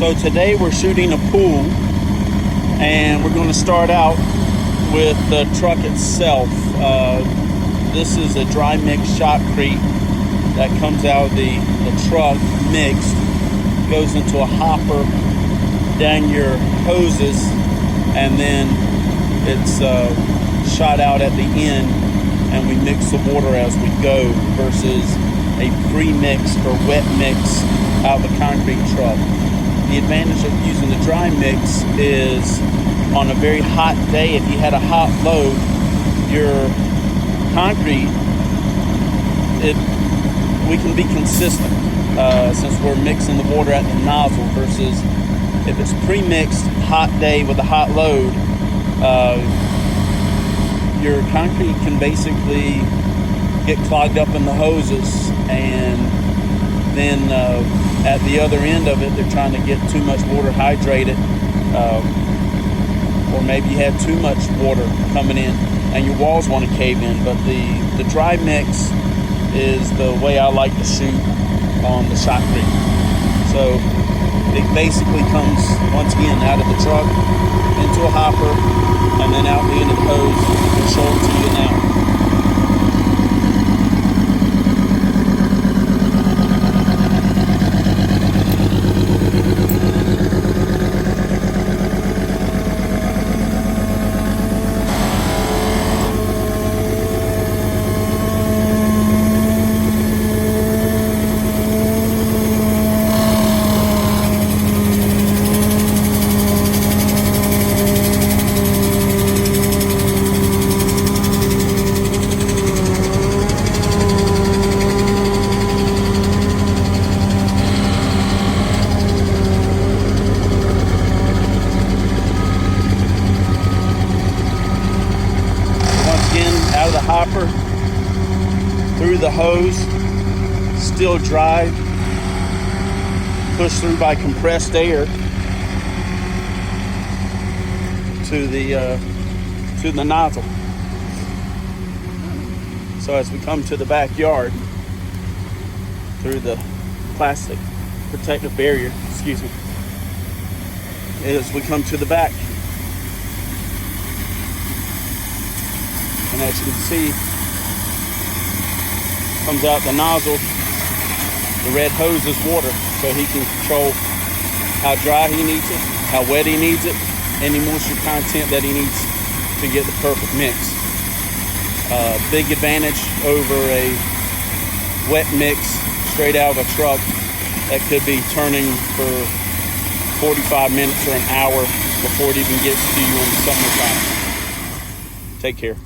So today we're shooting a pool, and we're going to start out with the truck itself. This is a dry mix shotcrete that comes out of the truck mixed, goes into a hopper down your hoses, and then it's shot out at the end, and we mix the water as we go versus a pre-mixed or wet mix out of the concrete truck. The advantage of using the dry mix is on a very hot day, if you had a hot load, your concrete, we can be consistent since we're mixing the water at the nozzle versus if it's pre-mixed, hot day with a hot load, your concrete can basically get clogged up in the hoses, and then at the other end of it, they're trying to get too much water hydrated, or maybe you had too much water coming in and your walls want to cave in. But the dry mix is the way I like to shoot on the shotcrete. So it basically comes, once again, out of the truck into a hopper and then out the end of the hose and show it to you now. Out of the hopper, through the hose, still dry, pushed through by compressed air to the nozzle. So as we come to the backyard, through the plastic protective barrier, as we come to the back. And as you can see, comes out the nozzle, the red hose is water, so he can control how dry he needs it, how wet he needs it, any moisture content that he needs to get the perfect mix. Big advantage over a wet mix straight out of a truck that could be turning for 45 minutes or an hour before it even gets to you in the summertime. Take care.